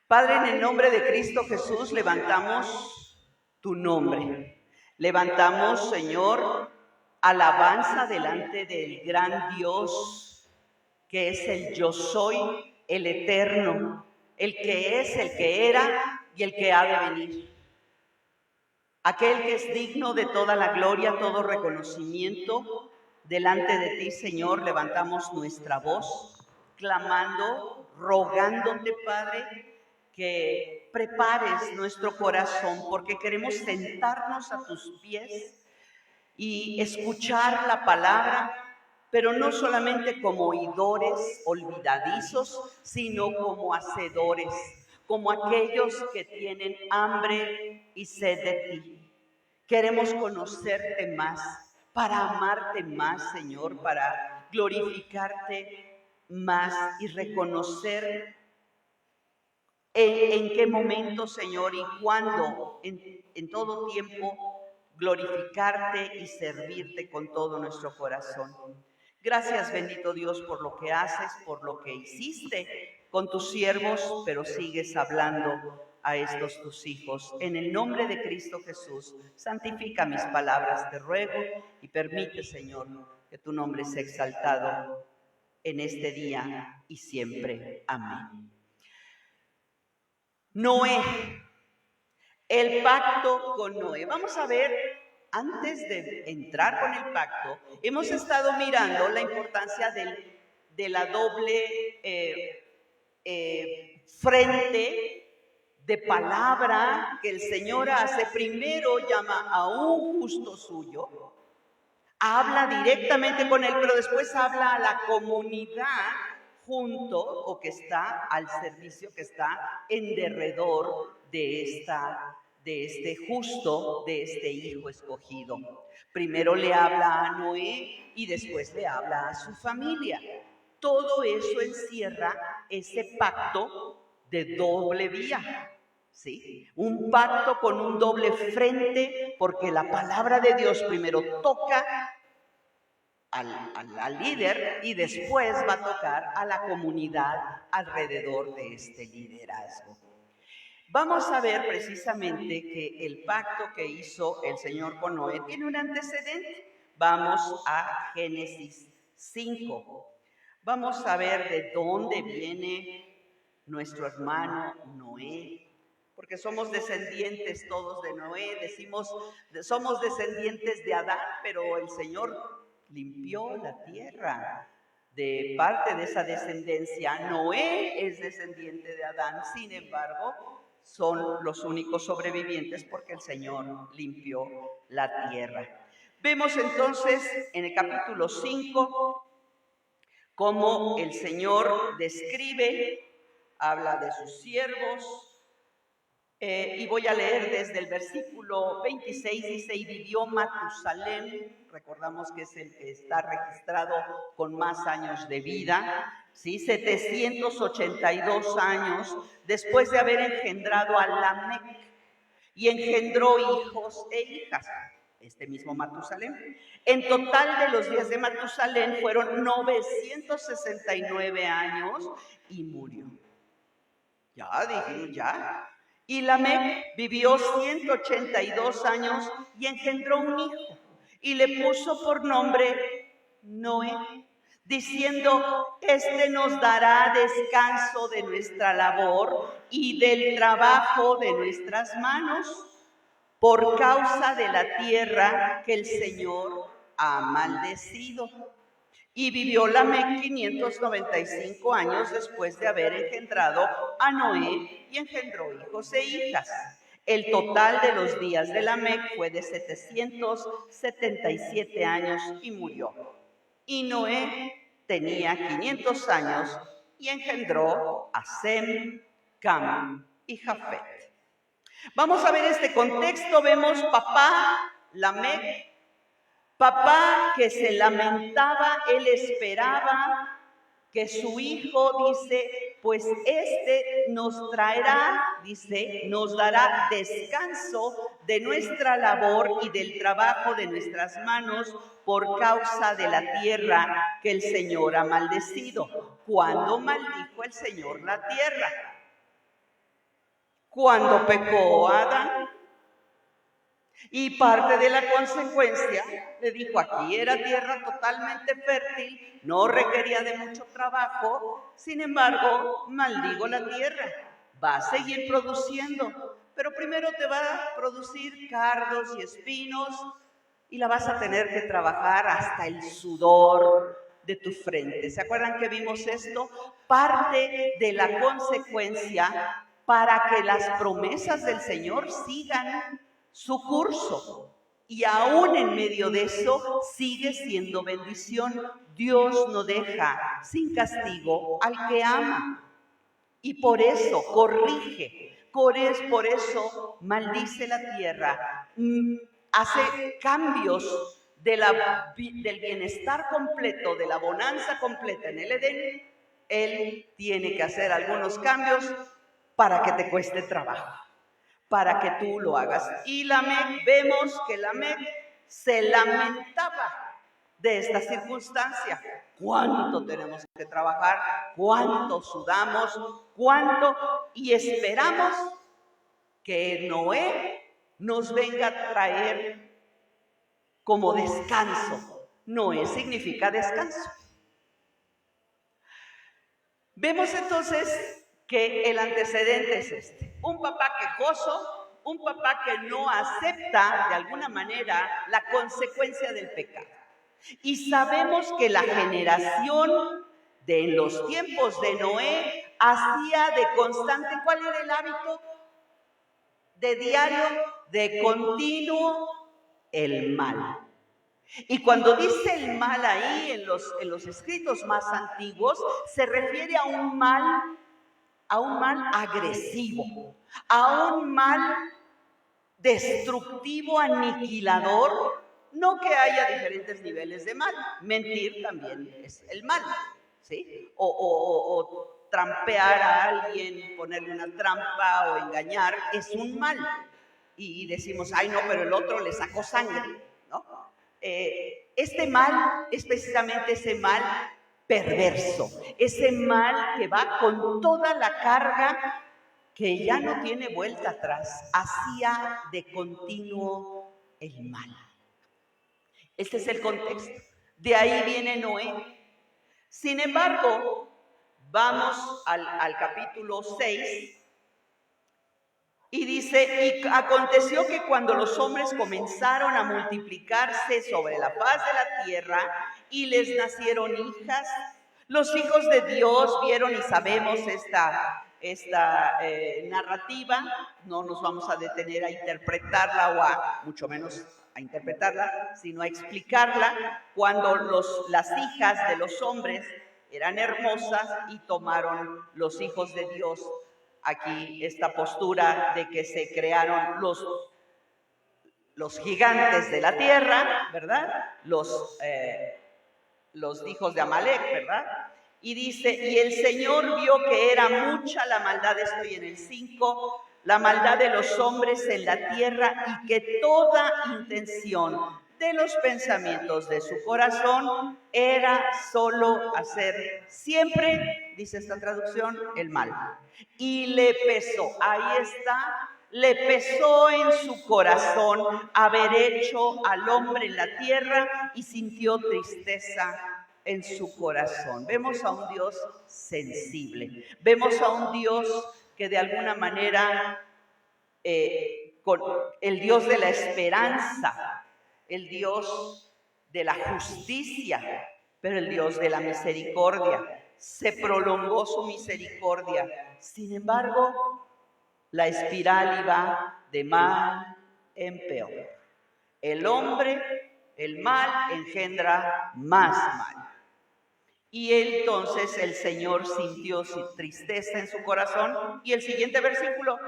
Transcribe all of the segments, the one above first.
Padre, en el nombre de Cristo Jesús, levantamos tu nombre. Levantamos, Señor, alabanza delante del gran Dios, que es el yo soy, el eterno, el que es, el que era y el que ha de venir. Aquel que es digno de toda la gloria, todo reconocimiento. Delante de ti, Señor, levantamos nuestra voz, clamando, rogándote, Padre, que prepares nuestro corazón, porque queremos sentarnos a tus pies y escuchar la palabra, pero no solamente como oidores olvidadizos, sino como hacedores, como aquellos que tienen hambre y sed de ti. Queremos conocerte más, para amarte más, Señor, para glorificarte más y reconocer en qué momento, Señor, y cuándo, en todo tiempo, glorificarte y servirte con todo nuestro corazón. Gracias, bendito Dios, por lo que haces, por lo que hiciste con tus siervos, pero sigues hablando a estos tus hijos. En el nombre de Cristo Jesús, santifica mis palabras, te ruego, y permite, Señor, que tu nombre sea exaltado en este día y siempre. Amén. Noé, el pacto con Noé. Vamos a ver, antes de entrar con el pacto, hemos estado mirando la importancia de la doble frente de palabra que el Señor hace. Primero llama a un justo suyo, habla directamente con él, pero después habla a la comunidad junto o que está al servicio, que está en derredor de este justo, de este hijo escogido. Primero le habla a Noé y después le habla a su familia. Todo eso encierra ese pacto de doble vía. ¿Sí? Un pacto con un doble frente, porque la palabra de Dios primero toca al líder y después va a tocar a la comunidad alrededor de este liderazgo. Vamos a ver precisamente que el pacto que hizo el Señor con Noé tiene un antecedente. Vamos a Génesis 5. Vamos a ver de dónde viene nuestro hermano Noé, porque somos descendientes todos de Noé. Decimos, somos descendientes de Adán, pero el Señor limpió la tierra de parte de esa descendencia. Noé es descendiente de Adán, sin embargo, son los únicos sobrevivientes porque el Señor limpió la tierra. Vemos entonces en el capítulo 5 cómo el Señor describe, habla de sus siervos, y voy a leer desde el versículo 26, dice, y vivió Matusalén, recordamos que es el que está registrado con más años de vida, ¿sí? 782 años, después de haber engendrado a Lamec, y engendró hijos e hijas, este mismo Matusalén. En total de los días de Matusalén fueron 969 años y murió. Ya dijimos, ya. Y Lamec vivió 182 años y engendró un hijo y le puso por nombre Noé, diciendo, este nos dará descanso de nuestra labor y del trabajo de nuestras manos, por causa de la tierra que el Señor ha maldecido. Y vivió Lamec 595 años después de haber engendrado a Noé y engendró hijos e hijas. El total de los días de Lamec fue de 777 años y murió. Y Noé tenía 500 años y engendró a Sem, Cam y Jafet. Vamos a ver este contexto. Vemos papá Lamec, papá que se lamentaba, él esperaba que su hijo, dice, pues este nos traerá, dice, nos dará descanso de nuestra labor y del trabajo de nuestras manos por causa de la tierra que el Señor ha maldecido. ¿Cuándo maldijo el Señor la tierra? cuando pecó Adán. Y parte de la consecuencia, le dijo, aquí era tierra totalmente fértil, no requería de mucho trabajo, sin embargo, maldigo la tierra, va a seguir produciendo, pero primero te va a producir cardos y espinos y la vas a tener que trabajar hasta el sudor de tu frente. ¿Se acuerdan que vimos esto? Parte de la consecuencia para que las promesas del Señor sigan su curso. Y aún en medio de eso sigue siendo bendición. Dios no deja sin castigo al que ama. Y por eso corrige, por eso maldice la tierra, hace cambios del bienestar completo, de la bonanza completa en el Edén. Él tiene que hacer algunos cambios para que te cueste trabajo, para que tú lo hagas. Y Lamec, vemos que Lamec se lamentaba de esta circunstancia. ¿Cuánto tenemos que trabajar? ¿Cuánto sudamos? ¿Cuánto? Y esperamos que Noé nos venga a traer como descanso. Noé significa descanso. Vemos entonces que el antecedente es este: un papá quejoso, un papá que no acepta de alguna manera la consecuencia del pecado. Y sabemos que la generación de los tiempos de Noé hacía de constante, ¿cuál era el hábito? De diario, de continuo, el mal. Y cuando dice el mal ahí en los escritos más antiguos, se refiere a un mal agresivo, a un mal destructivo, aniquilador. No que haya diferentes niveles de mal, mentir también es el mal, ¿sí? O trampear a alguien, ponerle una trampa o engañar, es un mal. Y decimos, ay no, pero el otro le sacó sangre, ¿no? Este mal es precisamente ese mal perverso, ese mal que va con toda la carga, que ya no tiene vuelta atrás, hacía de continuo el mal. Este es el contexto. De ahí viene Noé. Sin embargo, vamos al capítulo 6 y dice, y aconteció que cuando los hombres comenzaron a multiplicarse sobre la faz de la tierra y les nacieron hijas, los hijos de Dios vieron, y sabemos esta narrativa, no nos vamos a detener a interpretarla o a, mucho menos a interpretarla, sino a explicarla, cuando las hijas de los hombres eran hermosas y tomaron los hijos de Dios aquí esta postura de que se crearon los gigantes de la tierra, ¿verdad? Los hijos de Amalek, ¿verdad? Y dice, y el Señor vio que era mucha la maldad, estoy en el 5, la maldad de los hombres en la tierra, y que toda intención de los pensamientos de su corazón era solo hacer siempre, dice esta traducción, el mal. Y le pesó, ahí está, le pesó en su corazón haber hecho al hombre en la tierra, y sintió tristeza en su corazón. Vemos a un Dios sensible, vemos a un Dios que de alguna manera, con el Dios de la esperanza, el Dios de la justicia, pero el Dios de la misericordia. Se prolongó su misericordia. Sin embargo, la espiral iba de mal en peor. El hombre, el mal, engendra más mal. Y entonces el Señor sintió su tristeza en su corazón. Y el siguiente versículo,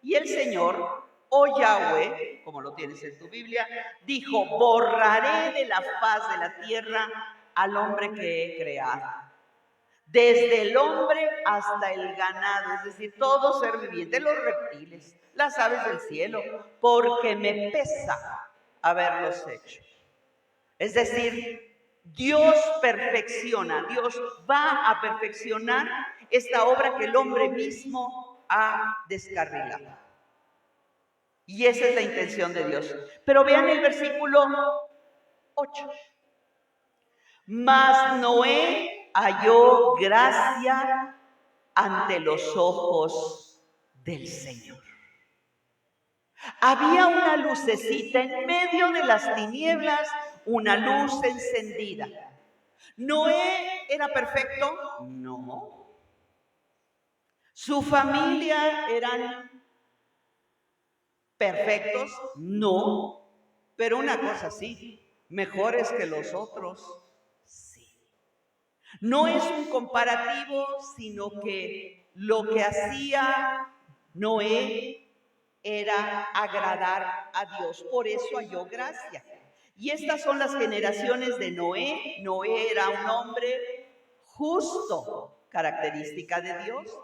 y el Señor, oh Yahweh, como lo tienes en tu Biblia, dijo, borraré de la faz de la tierra al hombre que he creado, desde el hombre hasta el ganado, es decir, todo ser viviente, los reptiles, las aves del cielo, porque me pesa haberlos hecho. Es decir, Dios perfecciona, Dios va a perfeccionar esta obra que el hombre mismo a descarrilar. Y esa es la intención de Dios. Pero vean el versículo 8. Mas Noé halló gracia ante los ojos del Señor. Había una lucecita en medio de las tinieblas, una luz encendida. ¿Noé era perfecto? No. ¿Su familia eran perfectos? No. Pero una cosa sí, mejores que los otros, sí. No es un comparativo, sino que lo que hacía Noé era agradar a Dios. Por eso halló gracia. Y estas son las generaciones de Noé. Noé era un hombre justo, característica de Dios.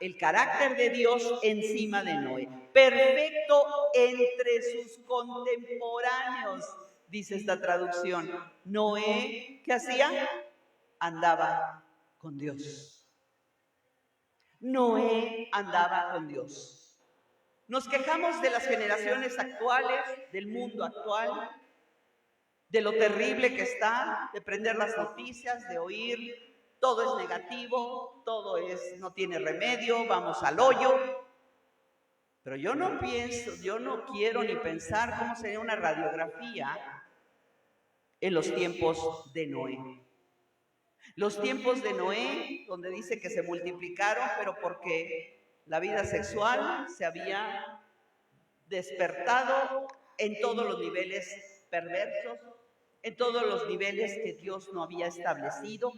El carácter de Dios encima de Noé. Perfecto entre sus contemporáneos, dice esta traducción. Noé, ¿qué hacía? Andaba con Dios. Noé andaba con Dios. Nos quejamos de las generaciones actuales, del mundo actual, de lo terrible que está, de prender las noticias, de oír, todo es negativo, todo no tiene remedio, vamos al hoyo. Pero yo no quiero ni pensar cómo sería una radiografía en los tiempos de Noé. Los tiempos de Noé, donde dice que se multiplicaron, pero porque la vida sexual se había despertado en todos los niveles perversos, en todos los niveles que Dios no había establecido.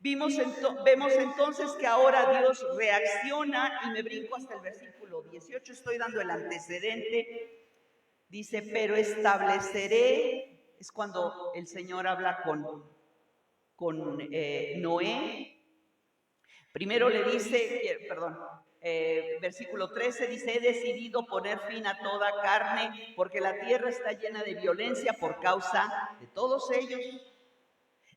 Vemos entonces que ahora Dios reacciona, y me brinco hasta el versículo 18, estoy dando el antecedente. Dice, pero estableceré, es cuando el Señor habla con Noé. Primero le dice, versículo 13 dice, he decidido poner fin a toda carne, porque la tierra está llena de violencia por causa de todos ellos.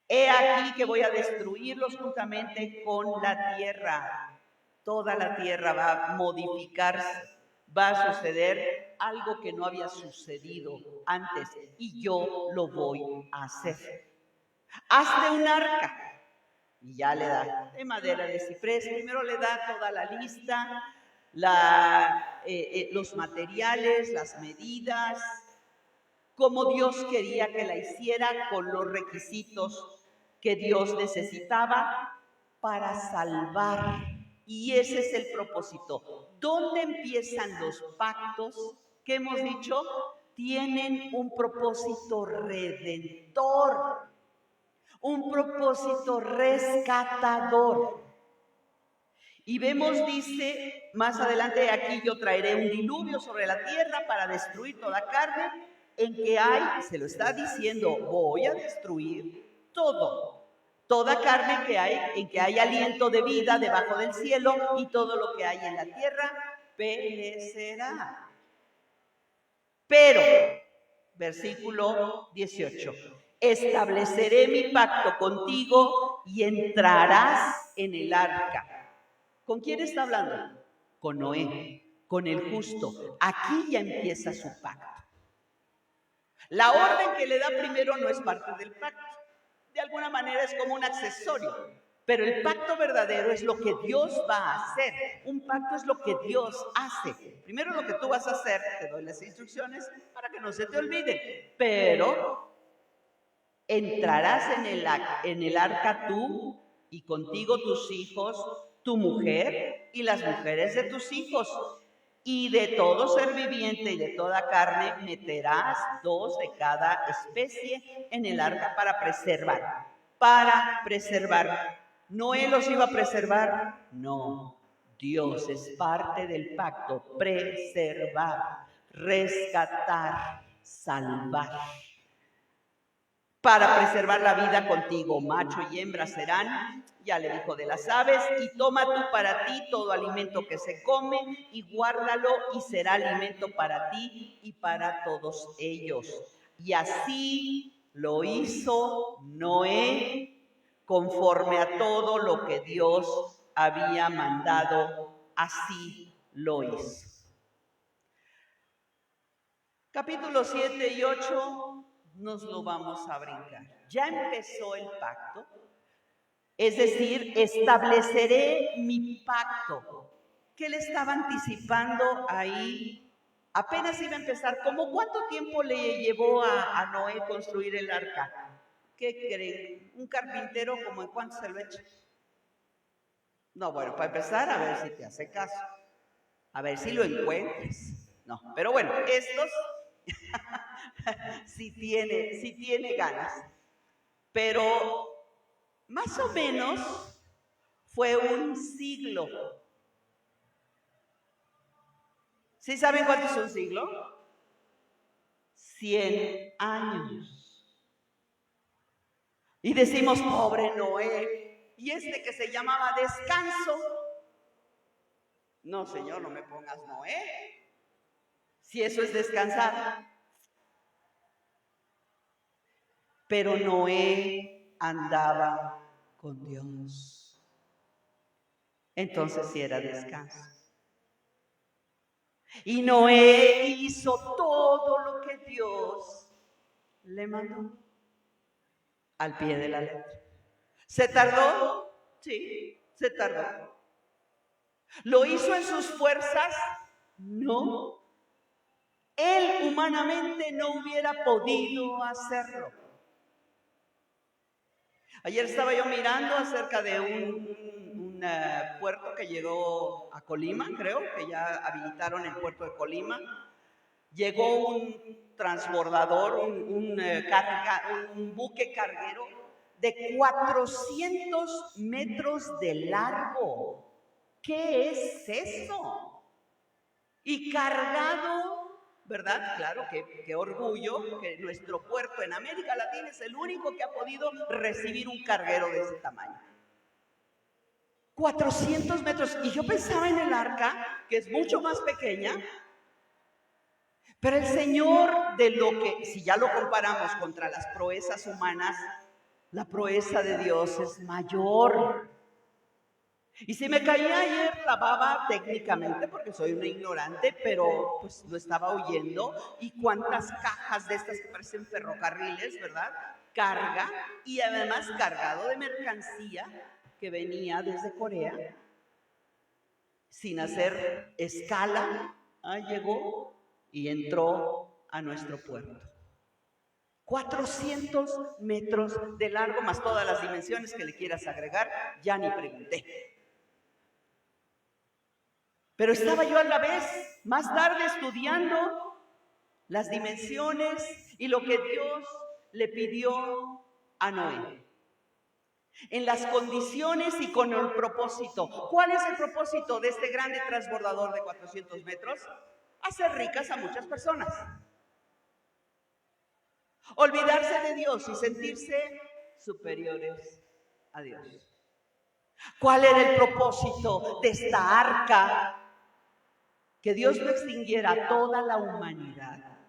He aquí que voy a destruirlos juntamente con la tierra. Toda la tierra va a modificarse, va a suceder algo que no había sucedido antes, y yo lo voy a hacer. Hazte un arca. Y ya le da de madera de ciprés. Primero le da toda la lista, los materiales, las medidas, como Dios quería que la hiciera, con los requisitos que Dios necesitaba para salvar. Y ese es el propósito. ¿Dónde empiezan los pactos? ¿Qué hemos dicho? Tienen un propósito redentor, un propósito rescatador. Y vemos, dice, más adelante, aquí yo traeré un diluvio sobre la tierra para destruir toda carne, en que hay, se lo está diciendo, voy a destruir toda carne que hay, en que hay aliento de vida debajo del cielo, y todo lo que hay en la tierra perecerá. Pero, versículo 18, estableceré mi pacto contigo y entrarás en el arca. ¿Con quién está hablando? Con Noé, con el justo. Aquí ya empieza su pacto. La orden que le da primero no es parte del pacto. De alguna manera es como un accesorio. Pero el pacto verdadero es lo que Dios va a hacer. Un pacto es lo que Dios hace. Primero lo que tú vas a hacer, te doy las instrucciones para que no se te olvide. Pero entrarás en el arca tú, y contigo tus hijos, tu mujer y las mujeres de tus hijos. Y de todo ser viviente y de toda carne meterás 2 de cada especie en el arca para preservar. Para preservar. ¿Noé los iba a preservar? No. Dios es parte del pacto. Preservar, rescatar, salvar. Para preservar la vida contigo, macho y hembra serán, ya le dijo, de las aves, y toma tú para ti todo alimento que se come, y guárdalo, y será alimento para ti y para todos ellos. Y así lo hizo Noé, conforme a todo lo que Dios había mandado así lo hizo. Capítulo 7 y 8 nos lo vamos a brincar. Ya empezó el pacto, es decir, estableceré mi pacto. ¿Qué le estaba anticipando ahí? Apenas iba a empezar. ¿Cómo cuánto tiempo le llevó a Noé construir el arca? ¿Qué creen? ¿Un carpintero como en cuánto se lo echa? No, bueno, para empezar, a ver si te hace caso. A ver si lo encuentras. No, pero bueno, estos sí tiene ganas. Pero más o menos fue un siglo. ¿Sí saben cuánto es un siglo? 100 años. Y decimos, pobre Noé, y este que se llamaba descanso. No, Señor, no me pongas Noé, si eso es descansar. Pero Noé andaba con Dios. Entonces sí era descanso. Y Noé hizo todo lo que Dios le mandó al pie de la letra. ¿Se tardó? Sí, se tardó. ¿Lo hizo en sus fuerzas? No. Él humanamente no hubiera podido hacerlo. Ayer estaba yo mirando acerca de un puerto que llegó a Colima, creo, que ya habilitaron el puerto de Colima. Llegó un transbordador, un buque carguero de 400 metros de largo. ¿Qué es eso? Y cargado, ¿verdad? Claro, qué orgullo que nuestro puerto en América Latina es el único que ha podido recibir un carguero de ese tamaño. 400 metros. Y yo pensaba en el arca, que es mucho más pequeña, pero el Señor, de lo que, si ya lo comparamos contra las proezas humanas, la proeza de Dios es mayor. Y si me caía ayer la baba técnicamente, porque soy una ignorante, pero pues lo estaba oyendo, y cuántas cajas de estas que parecen ferrocarriles, ¿verdad? Carga, y además cargado de mercancía que venía desde Corea, sin hacer escala, llegó y entró a nuestro puerto. 400 metros de largo, más todas las dimensiones que le quieras agregar, ya ni pregunté. Pero estaba yo a la vez, más tarde, estudiando las dimensiones y lo que Dios le pidió a Noé. En las condiciones y con el propósito. ¿Cuál es el propósito de este grande transbordador de 400 metros? Hacer ricas a muchas personas. Olvidarse de Dios y sentirse superiores a Dios. ¿Cuál era el propósito de esta arca? Que Dios no extinguiera a toda la humanidad.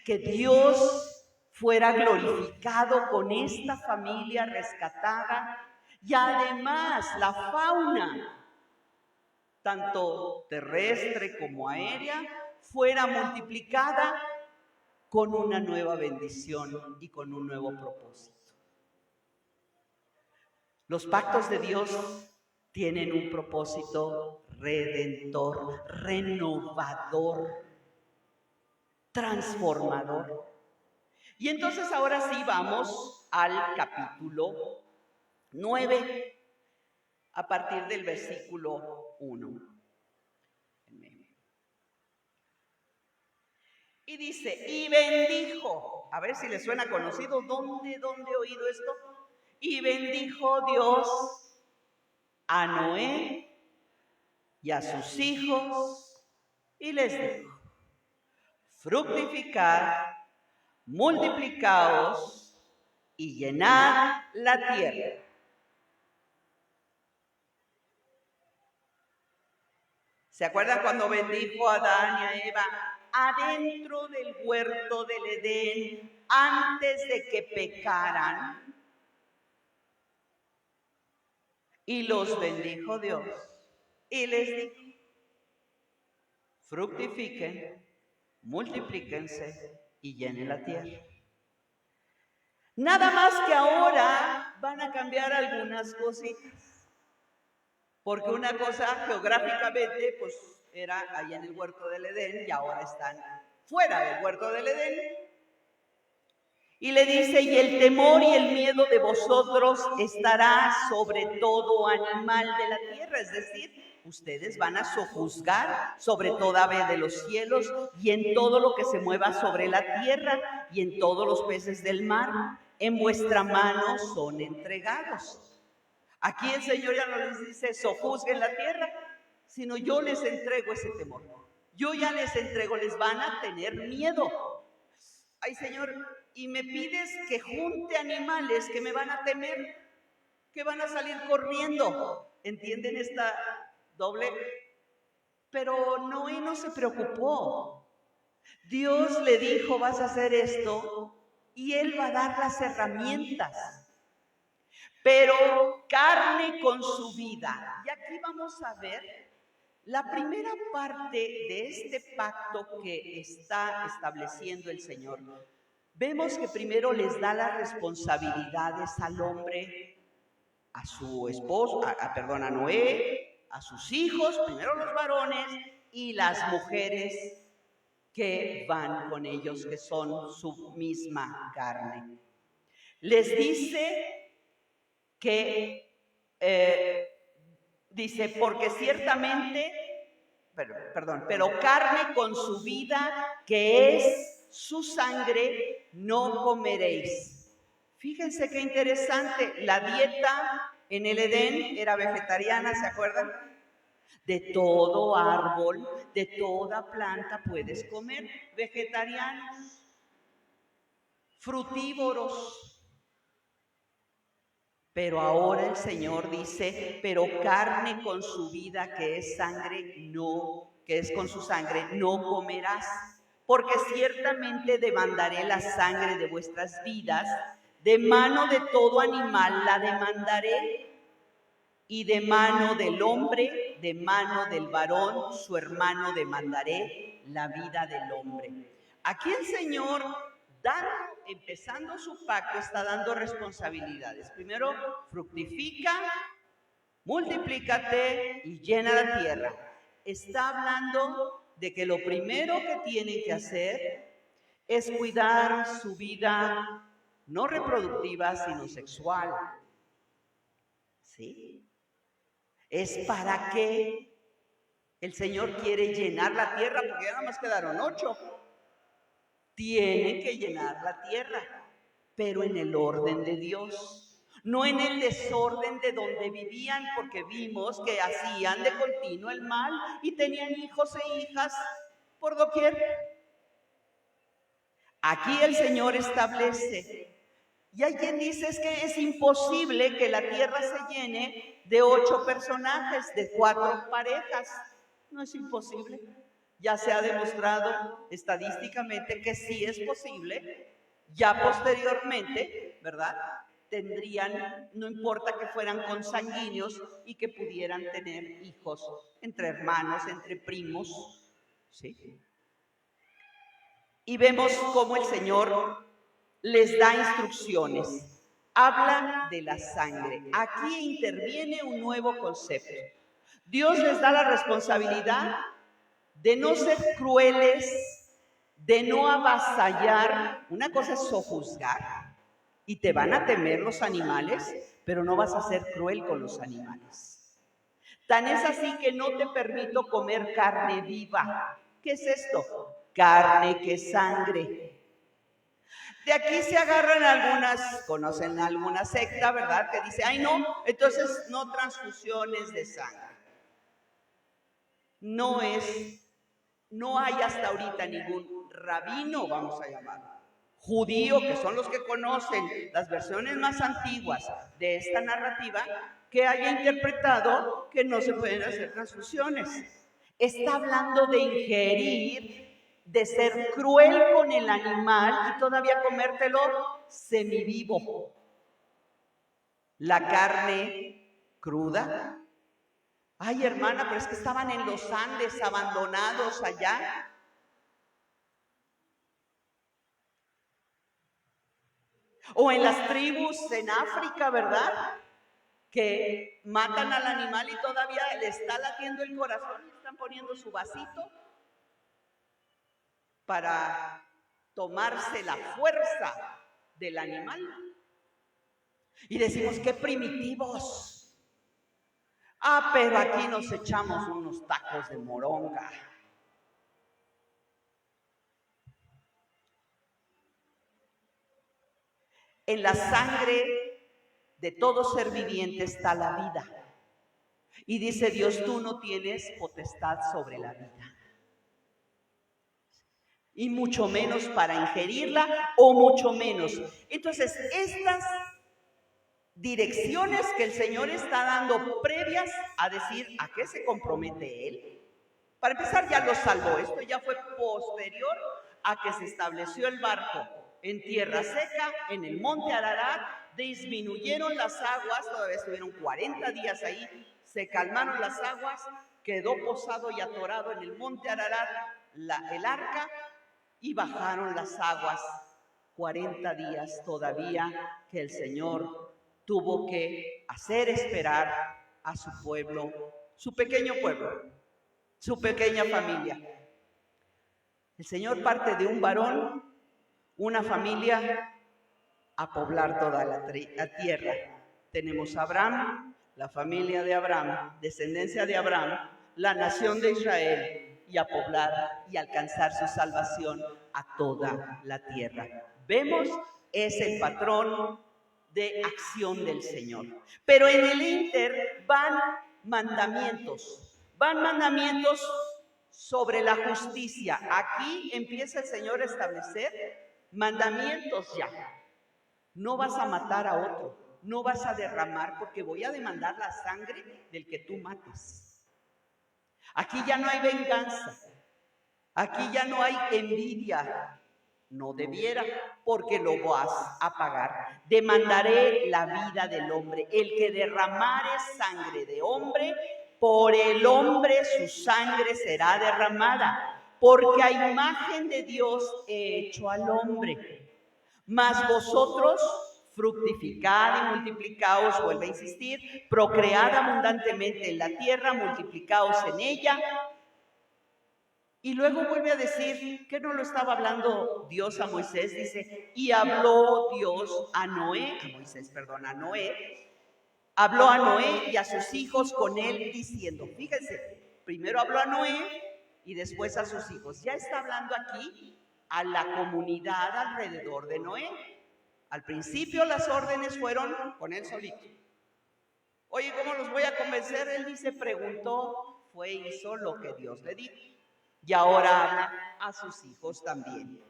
Que Dios fuera glorificado con esta familia rescatada y además la fauna, tanto terrestre como aérea, fuera multiplicada con una nueva bendición y con un nuevo propósito. Los pactos de Dios tienen un propósito redentor, renovador, transformador. Y entonces ahora sí vamos al capítulo 9, a partir del versículo 1. Y dice, y bendijo, a ver si les suena conocido, ¿dónde he oído esto? Y bendijo Dios a Noé y a sus hijos, y les dijo, fructificad, multiplicaos y llenad la tierra. ¿Se acuerdan cuando bendijo a Adán y a Eva adentro del huerto del Edén antes de que pecaran? Y los bendijo Dios. Y les dijo, fructifiquen, multiplíquense y llenen la tierra. Nada más que ahora van a cambiar algunas cositas, porque una cosa geográficamente pues era ahí en el huerto del Edén y ahora están fuera del huerto del Edén. Y le dice, y el temor y el miedo de vosotros estará sobre todo animal de la tierra, es decir, ustedes van a sojuzgar sobre toda ave de los cielos y en todo lo que se mueva sobre la tierra y en todos los peces del mar, en vuestra mano son entregados. Aquí el Señor ya no les dice, sojuzguen la tierra, sino yo les entrego ese temor. Yo ya les entrego, les van a tener miedo. Ay, Señor, y me pides que junte animales que me van a temer, que van a salir corriendo. ¿Entienden esta doble? Pero Noé no se preocupó. Dios le dijo, vas a hacer esto, y Él va a dar las herramientas. Pero carne con su vida. Y aquí vamos a ver la primera parte de este pacto que está estableciendo el Señor. Vemos que primero les da las responsabilidades al hombre, a su esposo, a Noé, a sus hijos, primero los varones y las mujeres que van con ellos, que son su misma carne. Les dice que, dice, porque ciertamente, pero carne con su vida, que es su sangre, no comeréis. Fíjense qué interesante, la dieta en el Edén era vegetariana, ¿se acuerdan? De todo árbol, de toda planta puedes comer, vegetarianos, frutívoros. Pero ahora el Señor dice, pero carne con su vida, que es sangre, no, que es con su sangre, no comerás, porque ciertamente demandaré la sangre de vuestras vidas, de mano de todo animal la demandaré, y de mano del hombre, de mano del varón, su hermano demandaré la vida del hombre. Aquí el Señor, empezando su pacto, está dando responsabilidades. Primero, fructifica, multiplícate y llena la tierra. Está hablando de que lo primero que tienen que hacer es cuidar su vida no reproductiva, sino sexual. ¿Sí? Es para que el Señor quiere llenar la tierra, porque ya nada más quedaron 8. Tienen que llenar la tierra, pero en el orden de Dios, no en el desorden de donde vivían, porque vimos que hacían de continuo el mal y tenían hijos e hijas por doquier. Aquí el Señor establece. Y hay quien dice es que es imposible que la tierra se llene de 8 personajes, de 4 parejas. No es imposible. Ya se ha demostrado estadísticamente que sí es posible. Ya posteriormente, ¿verdad? Tendrían, no importa que fueran consanguíneos y que pudieran tener hijos entre hermanos, entre primos, ¿sí? Y vemos cómo el Señor les da instrucciones. Habla de la sangre. Aquí interviene un nuevo concepto. Dios les da la responsabilidad de no ser crueles, de no avasallar. Una cosa es sojuzgar y te van a temer los animales, pero no vas a ser cruel con los animales. Tan es así que no te permito comer carne viva. ¿Qué es esto? Carne que es sangre. De aquí se agarran algunas, conocen alguna secta, ¿verdad? Que dice, ay no, entonces no transfusiones de sangre. No hay hasta ahorita ningún rabino, vamos a llamarlo, judío, que son los que conocen las versiones más antiguas de esta narrativa, que haya interpretado que no se pueden hacer transfusiones. Está hablando de ingerir, de ser cruel con el animal y todavía comértelo semivivo. La carne cruda, Ay, hermana, pero es que estaban en los Andes abandonados allá. O en las tribus en África, ¿verdad? Que matan al animal y todavía le está latiendo el corazón y están poniendo su vasito para tomarse la fuerza del animal. Y decimos, qué primitivos. Ah, pero aquí nos echamos unos tacos de moronga. En la sangre de todo ser viviente está la vida. Y dice Dios, tú no tienes potestad sobre la vida. Y mucho menos para ingerirla, o mucho menos. Entonces, estas direcciones que el Señor está dando previas a decir a qué se compromete Él. Para empezar, ya lo salvó. Esto ya fue posterior a que se estableció el barco en tierra seca, en el monte Ararat. Disminuyeron las aguas, todavía estuvieron 40 días ahí, se calmaron las aguas, quedó posado y atorado en el monte Ararat el arca y bajaron las aguas 40 días todavía que el Señor tuvo que hacer esperar a su pueblo, su pequeño pueblo, su pequeña familia. El Señor parte de un varón, una familia, a poblar toda la tierra. Tenemos a Abraham, la familia de Abraham, descendencia de Abraham, la nación de Israel, y a poblar y alcanzar su salvación a toda la tierra. Vemos, es el patrón de acción del Señor. Pero en el ínter van mandamientos sobre la justicia. Aquí empieza el Señor a establecer mandamientos ya. No vas a matar a otro, no vas a derramar, porque voy a demandar la sangre del que tú mates. Aquí ya no hay venganza, aquí ya no hay envidia. No debiera, porque lo vas a pagar. Demandaré la vida del hombre. El que derramare sangre de hombre, por el hombre su sangre será derramada, porque a imagen de Dios he hecho al hombre. Mas vosotros fructificad y multiplicaos, vuelve a insistir, procread abundantemente en la tierra, multiplicaos en ella. Y luego vuelve a decir que no lo estaba hablando Dios a Moisés, dice, y habló Dios a Noé, habló a Noé y a sus hijos con él diciendo, fíjense, primero habló a Noé y después a sus hijos. Ya está hablando aquí a la comunidad alrededor de Noé. Al principio las órdenes fueron con él solito. Oye, ¿cómo los voy a convencer? Él dice, preguntó, fue, hizo lo que Dios le dijo. Y ahora habla a sus hijos también.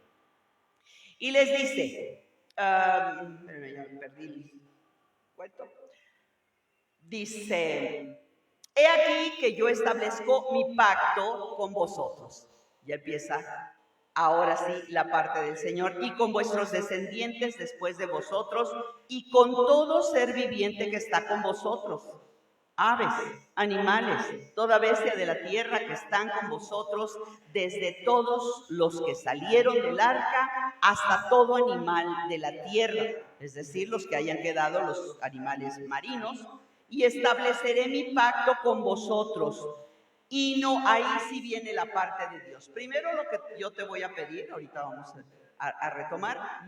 Y les dice, ya me perdí el cuento. Dice, he aquí que yo establezco mi pacto con vosotros. Ya empieza ahora sí la parte del Señor. Y con vuestros descendientes después de vosotros, y con todo ser viviente que está con vosotros. Aves, animales, toda bestia de la tierra que están con vosotros, desde todos los que salieron del arca hasta todo animal de la tierra, es decir, los que hayan quedado, los animales marinos, y estableceré mi pacto con vosotros. Y no, ahí sí viene la parte de Dios. Primero lo que yo te voy a pedir, ahorita vamos a retomar,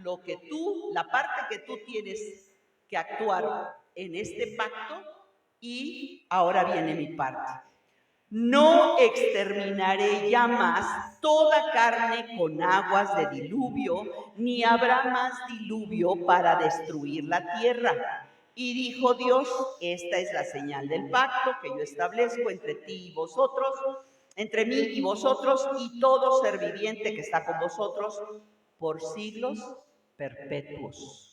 la parte que tú tienes que actuar en este pacto. Y ahora viene mi parte. No exterminaré ya más toda carne con aguas de diluvio, ni habrá más diluvio para destruir la tierra. Y dijo Dios, esta es la señal del pacto que yo establezco entre ti y vosotros, entre mí y vosotros y todo ser viviente que está con vosotros por siglos perpetuos.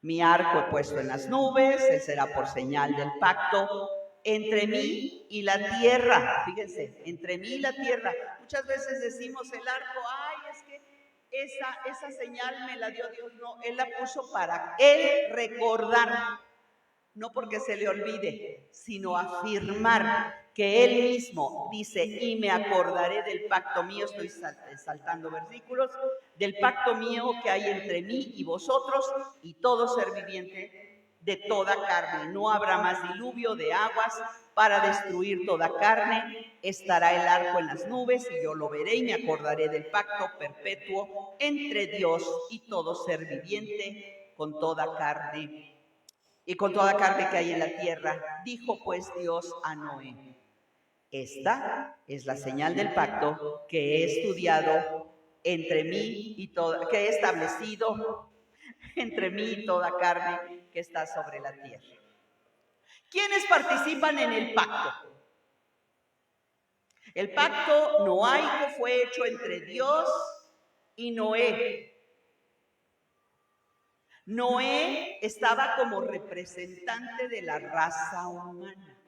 Mi arco he puesto en las nubes, él será por señal del pacto entre mí y la tierra. Fíjense, entre mí y la tierra. Muchas veces decimos el arco, ay, es que esa señal me la dio Dios. No, Él la puso para Él recordar. no porque se le olvide, sino afirmar que Él mismo dice, y me acordaré del pacto mío, estoy saltando versículos, del pacto mío que hay entre mí y vosotros y todo ser viviente de toda carne. No habrá más diluvio de aguas para destruir toda carne. Estará el arco en las nubes y yo lo veré y me acordaré del pacto perpetuo entre Dios y todo ser viviente con toda carne y con toda carne que hay en la tierra. Dijo pues Dios a Noé: esta es la señal del pacto que he estudiado entre mí y toda, que he establecido entre mí y toda carne que está sobre la tierra. ¿Quiénes participan en el pacto? El pacto noaico fue hecho entre Dios y Noé. Noé estaba como representante de la raza humana.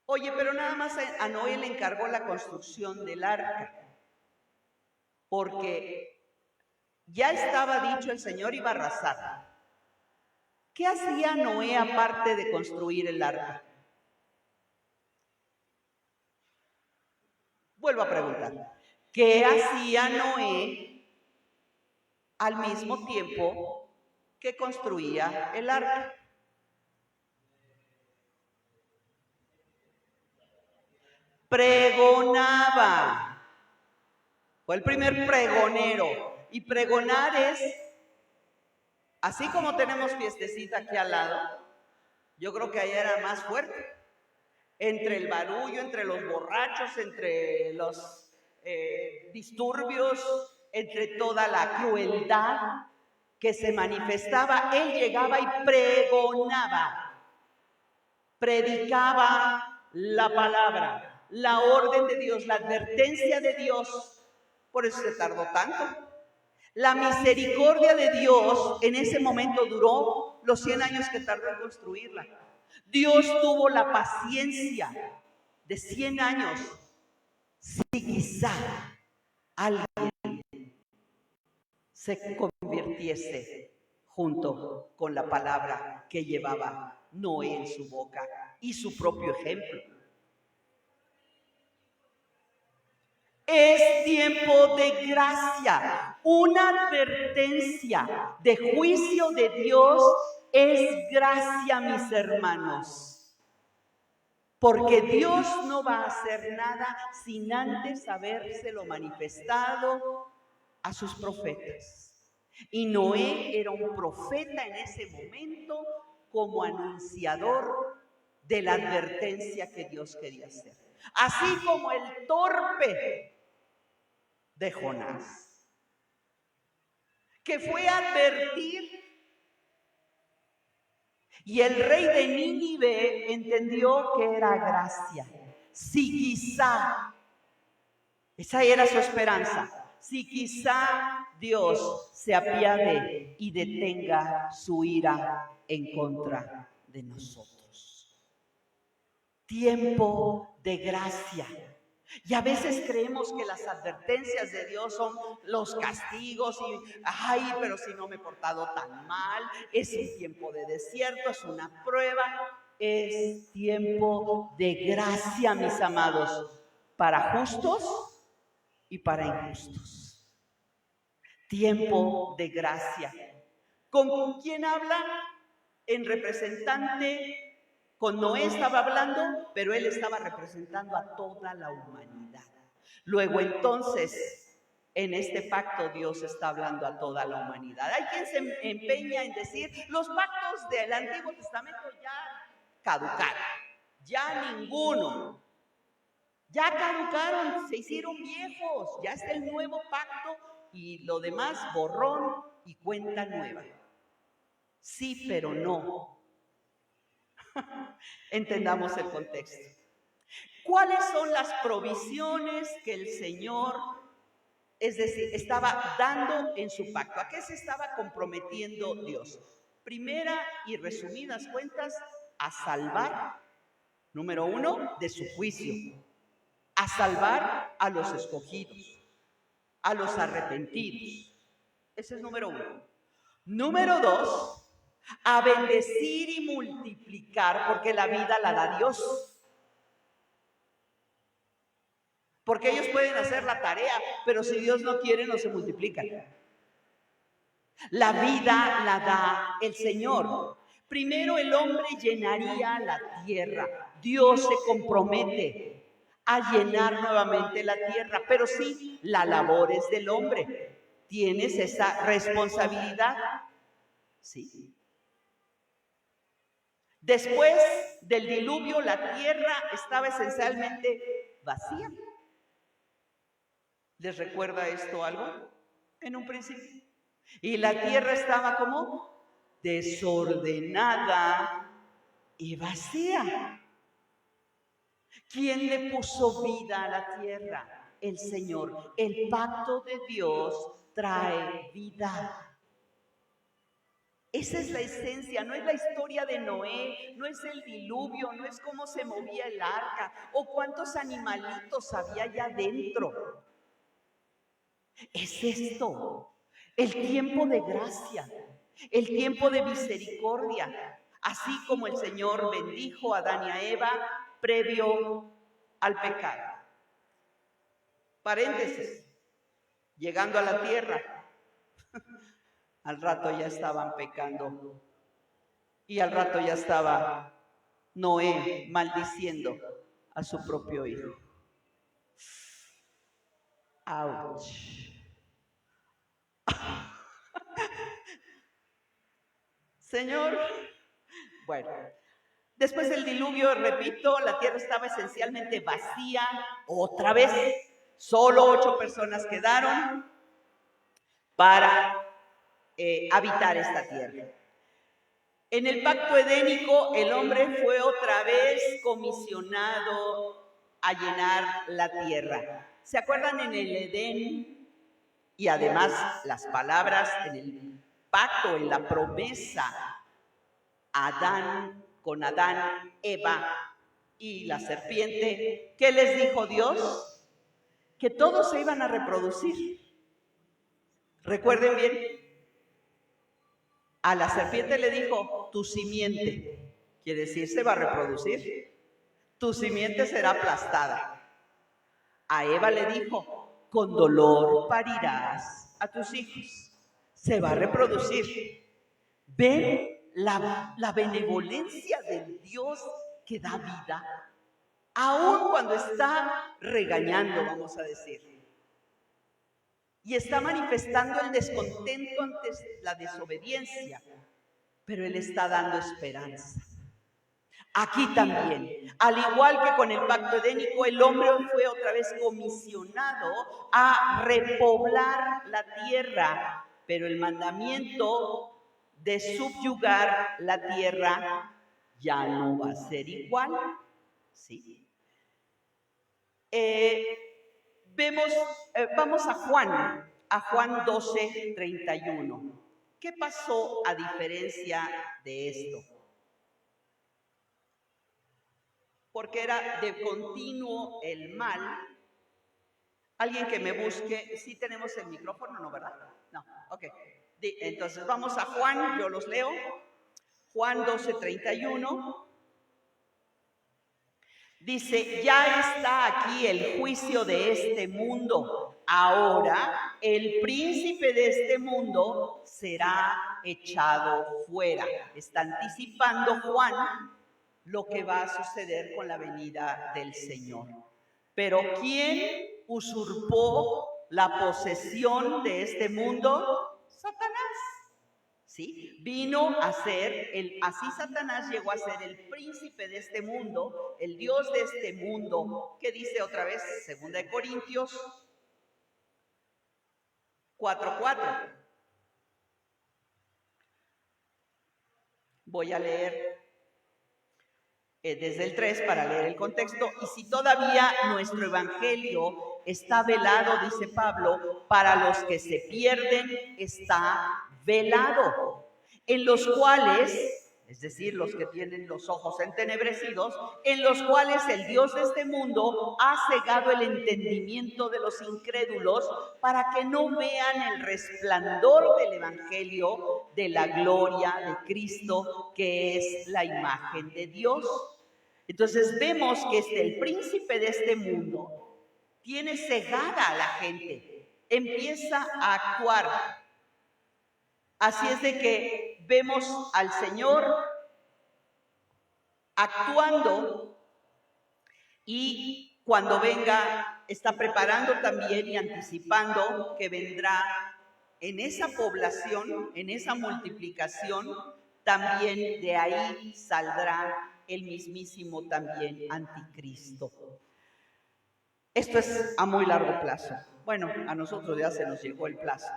Oye, pero nada más a Noé le encargó la construcción del arca, porque ya estaba dicho el Señor iba a arrasar. ¿Qué hacía Noé aparte de construir el arca? Vuelvo a preguntar, ¿qué hacía Noé al mismo tiempo que construía el arca? Pregonaba. Fue el primer pregonero. Y pregonar es, así como tenemos fiestecita aquí al lado, yo creo que allá era más fuerte. Entre el barullo, entre los borrachos, entre los disturbios, entre toda la crueldad que se manifestaba, él llegaba y pregonaba, predicaba la palabra, la orden de Dios, la advertencia de Dios. Por eso se tardó tanto. La misericordia de Dios en ese momento duró los 100 años que tardó en construirla. Dios tuvo la paciencia de 100 años. Si quizá alguien se convirtiese junto con la palabra que llevaba Noé en su boca y su propio ejemplo. Es tiempo de gracia, una advertencia de juicio de Dios es gracia, mis hermanos. Porque Dios no va a hacer nada sin antes habérselo manifestado a sus profetas. Y Noé era un profeta en ese momento como anunciador de la advertencia que Dios quería hacer. Así como el torpe de Jonás, que fue a advertir, y el rey de Nínive entendió que era gracia. Si quizá, esa era su esperanza, si quizá Dios se apiade y detenga su ira en contra de nosotros. Tiempo de gracia. Y a veces creemos que las advertencias de Dios son los castigos y, ay, pero si no me he portado tan mal, es un tiempo de desierto, es una prueba, es tiempo de gracia, mis amados, para justos y para injustos. Tiempo de gracia. ¿Con quién habla? En representante. Con Noé estaba hablando, pero él estaba representando a toda la humanidad. Luego entonces, en este pacto Dios está hablando a toda la humanidad. Hay quien se empeña en decir, los pactos del Antiguo Testamento ya caducaron, ya ninguno. Ya caducaron, se hicieron viejos, ya está el nuevo pacto y lo demás borrón y cuenta nueva. Sí, pero no. Entendamos el contexto. ¿Cuáles son las provisiones que el Señor, es decir, estaba dando en su pacto? ¿A qué se estaba comprometiendo Dios? Primera y resumidas cuentas, a salvar, número 1, de su juicio, a salvar a los escogidos, a los arrepentidos. Ese es número 1. Número 2, a bendecir y multiplicar, porque la vida la da Dios. Porque ellos pueden hacer la tarea, pero si Dios no quiere, no se multiplican. La vida la da el Señor. Primero el hombre llenaría la tierra. Dios se compromete a llenar nuevamente la tierra, pero sí, la labor es del hombre. ¿Tienes esa responsabilidad? Sí. Después del diluvio, la tierra estaba esencialmente vacía. ¿Les recuerda esto algo? En un principio. Y la tierra estaba como desordenada y vacía. ¿Quién le puso vida a la tierra? El Señor. El pacto de Dios trae vida. Esa es la esencia, no es la historia de Noé, no es el diluvio, no es cómo se movía el arca o cuántos animalitos había allá adentro. Es esto, el tiempo de gracia, el tiempo de misericordia, así como el Señor bendijo a Adán y a Eva previo al pecado. Paréntesis, llegando a la tierra, al rato ya estaban pecando y al rato ya estaba Noé maldiciendo a su propio hijo. ¡Auch! Señor, bueno, después del diluvio, repito, la tierra estaba esencialmente vacía. Otra vez, solo 8 personas quedaron para habitar esta tierra. En el pacto edénico, el hombre fue otra vez comisionado a llenar la tierra. ¿Se acuerdan en el Edén? Y además las palabras en el pacto, en la promesa, con Adán, Eva y la serpiente, ¿qué les dijo Dios? Que todos se iban a reproducir. Recuerden bien, a la serpiente le dijo, tu simiente, quiere decir se va a reproducir, tu simiente será aplastada. A Eva le dijo, con dolor parirás a tus hijos, se va a reproducir. ¿Ven la benevolencia del Dios que da vida? Aún cuando está regañando, vamos a decir. Y está manifestando el descontento ante la desobediencia, pero Él está dando esperanza. Aquí también, al igual que con el pacto edénico, el hombre fue otra vez comisionado a repoblar la tierra, pero el mandamiento de subyugar la tierra ya no va a ser igual. ¿Sí? Vamos a Juan 12:31. ¿Qué pasó a diferencia de esto? Porque era de continuo el mal. Alguien que me busque, ¿sí tenemos el micrófono? No, ¿verdad? No, ok. Entonces vamos a Juan, yo los leo. Juan 12:31. Dice, ya está aquí el juicio de este mundo. Ahora el príncipe de este mundo será echado fuera. Está anticipando Juan lo que va a suceder con la venida del Señor. Pero ¿quién usurpó la posesión de este mundo? Satanás. ¿Sí? Vino a ser, así Satanás llegó a ser el príncipe de este mundo, el Dios de este mundo. ¿Qué dice otra vez? 2 Corintios 4:4. Voy a leer desde el 3 para leer el contexto. Y si todavía nuestro evangelio está velado, dice Pablo, para los que se pierden está velado, en los cuales, es decir, los que tienen los ojos entenebrecidos, en los cuales el Dios de este mundo ha cegado el entendimiento de los incrédulos para que no vean el resplandor del Evangelio de la gloria de Cristo, que es la imagen de Dios. Entonces vemos que el príncipe de este mundo tiene cegada a la gente, empieza a actuar. Así es de que vemos al Señor actuando y cuando venga está preparando también y anticipando que vendrá en esa población, en esa multiplicación, también de ahí saldrá el mismísimo también anticristo. Esto es a muy largo plazo. Bueno, a nosotros ya se nos llegó el plazo.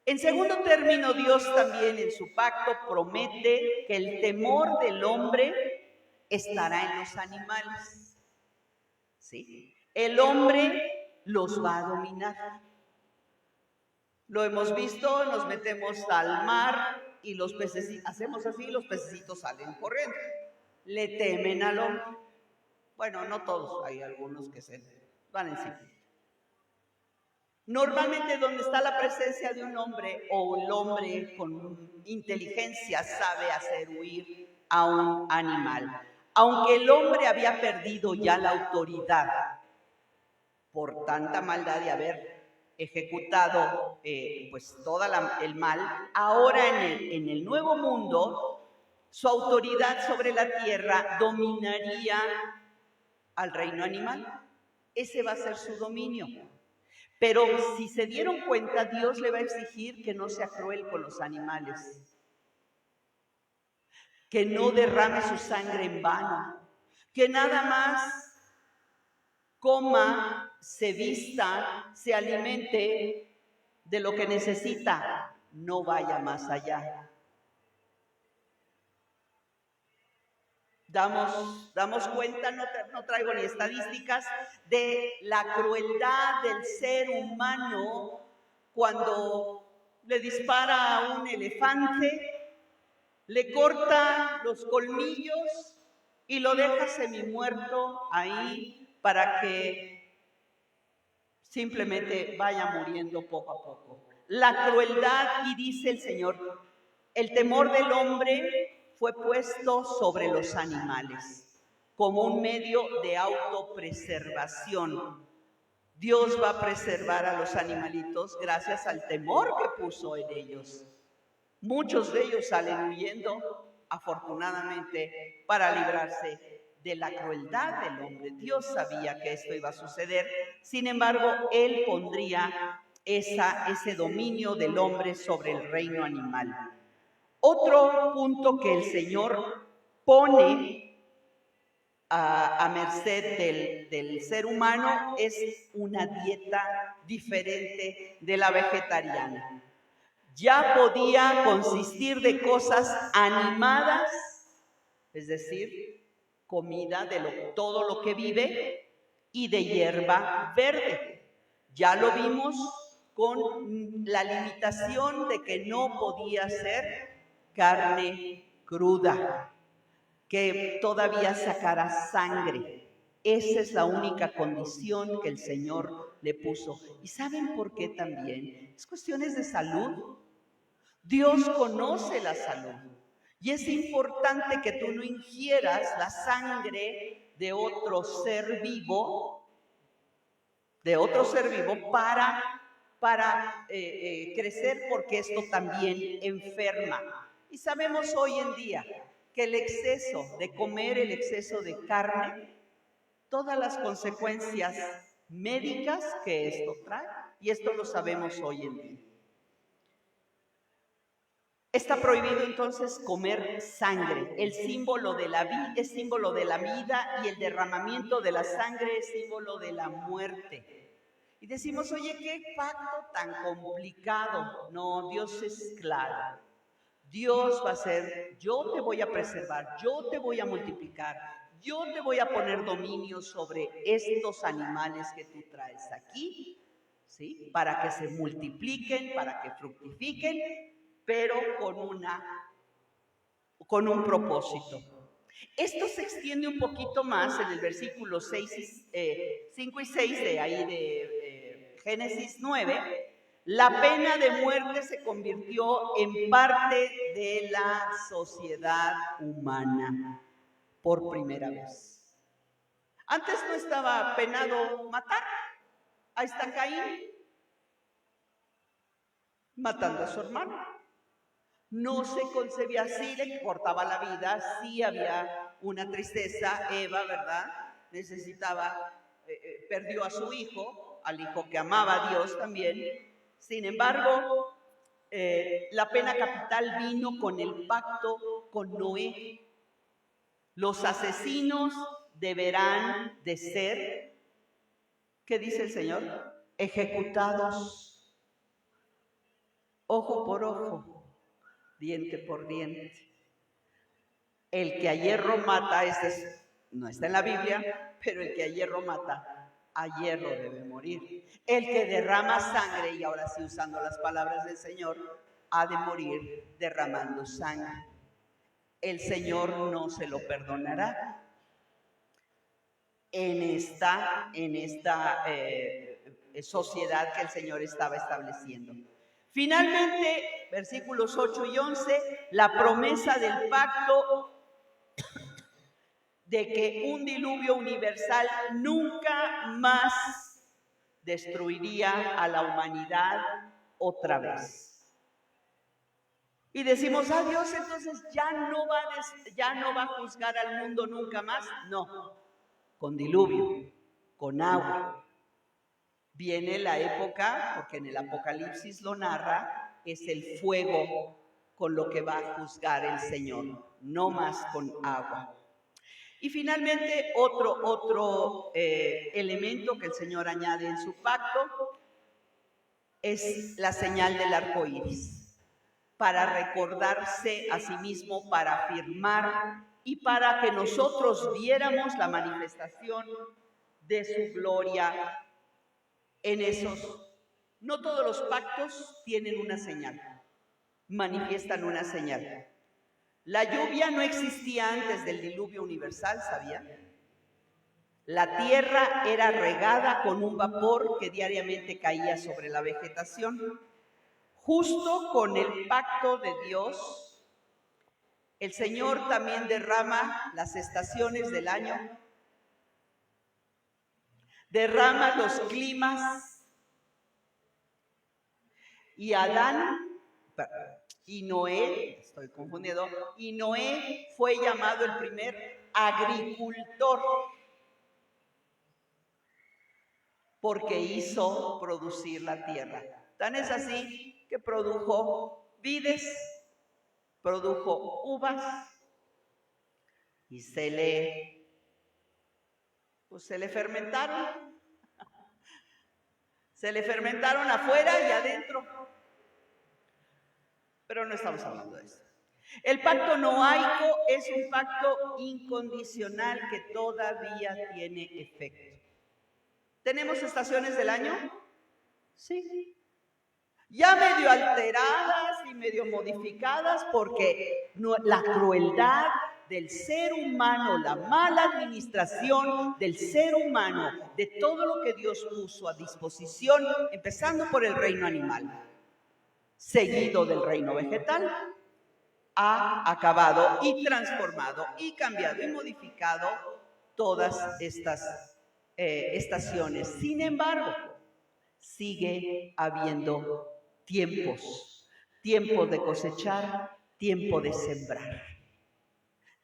En segundo término, Dios también en su pacto promete que el temor del hombre estará en los animales. ¿Sí? El hombre los va a dominar. Lo hemos visto, nos metemos al mar y los pececitos, hacemos así, los pececitos salen corriendo. Le temen al hombre. Bueno, no todos, hay algunos que se van encima. Normalmente donde está la presencia de un hombre o el hombre con inteligencia sabe hacer huir a un animal. Aunque el hombre había perdido ya la autoridad por tanta maldad de haber ejecutado pues todo el mal, ahora en el nuevo mundo su autoridad sobre la tierra dominaría al reino animal. Ese va a ser su dominio. Pero si se dieron cuenta, Dios le va a exigir que no sea cruel con los animales, que no derrame su sangre en vano, que nada más coma, se vista, se alimente de lo que necesita, no vaya más allá. Damos cuenta, no traigo ni estadísticas, de la crueldad del ser humano cuando le dispara a un elefante, le corta los colmillos y lo deja semimuerto ahí para que simplemente vaya muriendo poco a poco. La crueldad, y dice el Señor, el temor del hombre fue puesto sobre los animales como un medio de autopreservación. Dios va a preservar a los animalitos gracias al temor que puso en ellos. Muchos de ellos salen huyendo, afortunadamente, para librarse de la crueldad del hombre. Dios sabía que esto iba a suceder, sin embargo, Él pondría ese dominio del hombre sobre el reino animal. Otro punto que el Señor pone a merced del ser humano es una dieta diferente de la vegetariana. Ya podía consistir de cosas animadas, es decir, comida de todo lo que vive, y de hierba verde. Ya lo vimos con la limitación de que no podía ser carne cruda, que todavía sacara sangre. Esa es la única condición que el Señor le puso. ¿Y saben por qué también? Es cuestiones de salud. Dios conoce la salud y es importante que tú no ingieras la sangre de otro ser vivo, para crecer, porque esto también enferma. Y sabemos hoy en día que el exceso de comer, el exceso de carne, todas las consecuencias médicas que esto trae, y esto lo sabemos hoy en día. Está prohibido entonces comer sangre. El símbolo de la vida es símbolo de la vida y el derramamiento de la sangre es símbolo de la muerte. Y decimos, oye, qué pacto tan complicado. No, Dios es claro. Dios va a ser, yo te voy a preservar, yo te voy a multiplicar, yo te voy a poner dominio sobre estos animales que tú traes aquí, ¿sí? Para que se multipliquen, para que fructifiquen, pero con una con un propósito. Esto se extiende un poquito más en el versículo 5 y 6 de ahí de Génesis 9. La pena de muerte se convirtió en parte de la sociedad humana por primera vez. Antes no estaba penado matar. Ahí está Caín matando a su hermano. No se concebía así, le cortaba la vida, sí había una tristeza. Eva, ¿verdad? Perdió a su hijo, al hijo que amaba a Dios también. Sin embargo, la pena capital vino con el pacto con Noé. Los asesinos deberán de ser, ¿qué dice el Señor? Ejecutados, ojo por ojo, diente por diente. El que a hierro mata, no está en la Biblia, pero el que a hierro mata, a hierro debe morir. El que derrama sangre, y ahora sí usando las palabras del Señor, ha de morir derramando sangre. El Señor no se lo perdonará en esta sociedad que el Señor estaba estableciendo. Finalmente, versículos 8 y 11, la promesa del pacto de que un diluvio universal nunca más destruiría a la humanidad otra vez. Y decimos, Dios entonces ya no va a juzgar al mundo nunca más. No, con diluvio, con agua. Viene la época, porque en el Apocalipsis lo narra, es el fuego con lo que va a juzgar el Señor, no más con agua. Y finalmente otro elemento que el Señor añade en su pacto es la señal del arco iris, para recordarse a sí mismo, para afirmar y para que nosotros viéramos la manifestación de su gloria en esos. No todos los pactos tienen una señal, manifiestan una señal. La lluvia no existía antes del diluvio universal, ¿sabían? La tierra era regada con un vapor que diariamente caía sobre la vegetación. Justo con el pacto de Dios, el Señor también derrama las estaciones del año, derrama los climas, y Adán y Noé, estoy confundido, y Noé fue llamado el primer agricultor porque hizo producir la tierra. Tan es así que produjo vides, produjo uvas y se le fermentaron. Se le fermentaron afuera y adentro. Pero no estamos hablando de eso. El pacto noaico es un pacto incondicional que todavía tiene efecto. ¿Tenemos estaciones del año? Sí. Ya medio alteradas y medio modificadas porque la crueldad del ser humano, la mala administración del ser humano, de todo lo que Dios puso a disposición, empezando por el reino animal, seguido del reino vegetal, ha acabado y transformado y cambiado y modificado todas estas estaciones. Sin embargo, sigue habiendo tiempos de cosechar, tiempo de sembrar.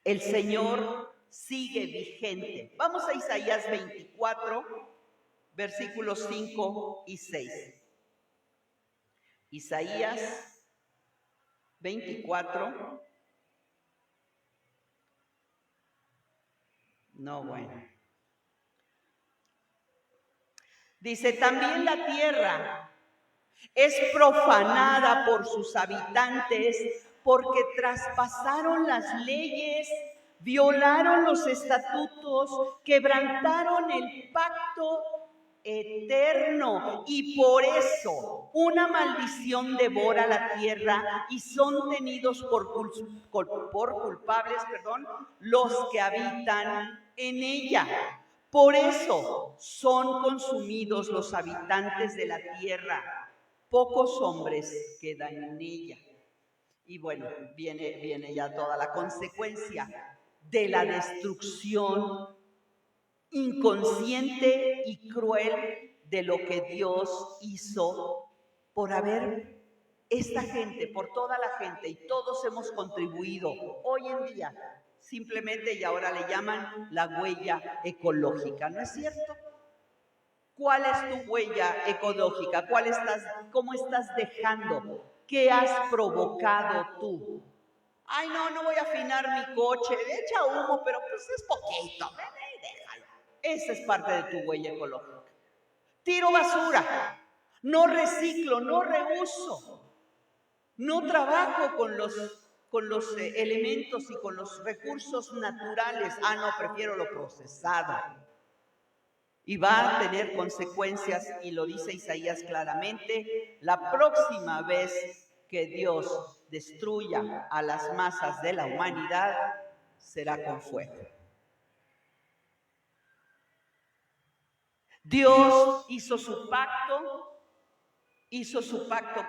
El Señor sigue vigente. Vamos a Isaías 24, versículos 5 y 6. Isaías 24. No, bueno. Dice, también la tierra es profanada por sus habitantes porque traspasaron las leyes, violaron los estatutos, quebrantaron el pacto eterno. Y por eso una maldición devora la tierra y son tenidos por culpables, los que habitan en ella. Por eso son consumidos los habitantes de la tierra. Pocos hombres quedan en ella. Y bueno, viene ya toda la consecuencia de la destrucción inconsciente y cruel de lo que Dios hizo por haber esta gente, por toda la gente, y todos hemos contribuido hoy en día, simplemente, y ahora le llaman la huella ecológica, ¿no es cierto? ¿Cuál es tu huella ecológica? ¿Cómo estás dejando? ¿Qué has provocado tú? Ay, no voy a afinar mi coche, echa humo, pero pues es poquito, déjalo. Esa es parte de tu huella ecológica. Tiro basura, no reciclo, no reuso, no trabajo con los elementos y con los recursos naturales. No, prefiero lo procesado. Y va a tener consecuencias, y lo dice Isaías claramente, la próxima vez que Dios destruya a las masas de la humanidad, será con fuego. Dios hizo su pacto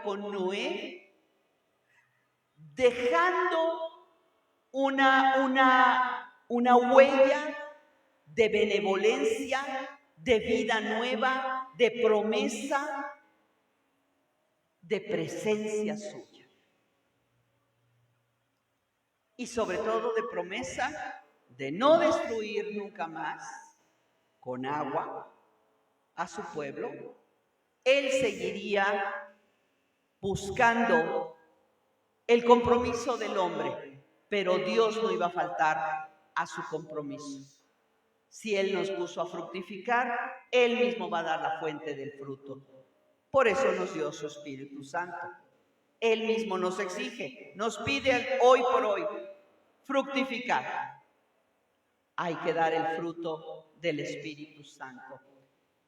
con Noé, dejando una huella de benevolencia, de vida nueva, de promesa, de presencia suya. Y sobre todo de promesa de no destruir nunca más con agua a su pueblo. Él seguiría buscando el compromiso del hombre, pero Dios no iba a faltar a su compromiso. Si Él nos puso a fructificar, Él mismo va a dar la fuente del fruto. Por eso nos dio su Espíritu Santo. Él mismo nos exige, nos pide hoy por hoy fructificar. Hay que dar el fruto del Espíritu Santo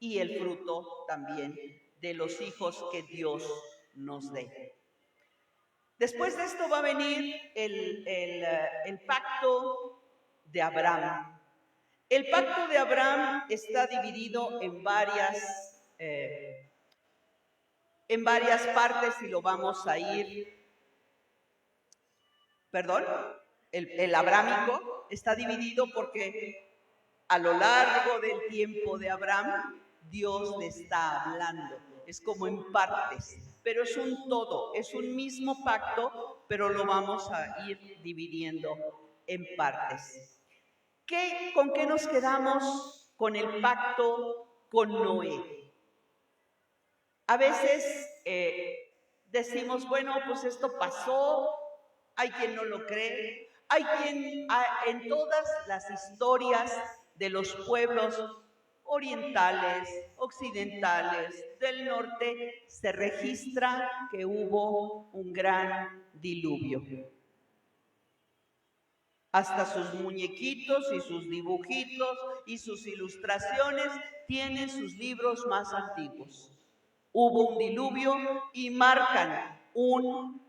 y el fruto también de los hijos que Dios nos dé. Después de esto va a venir el pacto de Abraham. El pacto de Abraham está dividido en varias partes y lo vamos a ir. El abrámico está dividido porque a lo largo del tiempo de Abraham, Dios le está hablando. Es como en partes, pero es un todo, es un mismo pacto, pero lo vamos a ir dividiendo en partes. ¿Con qué nos quedamos con el pacto con Noé? A veces decimos, bueno, pues esto pasó, hay quien no lo cree, hay quien en todas las historias de los pueblos orientales, occidentales, del norte, se registra que hubo un gran diluvio. Hasta sus muñequitos y sus dibujitos y sus ilustraciones tienen sus libros más antiguos. Hubo un diluvio y marcan un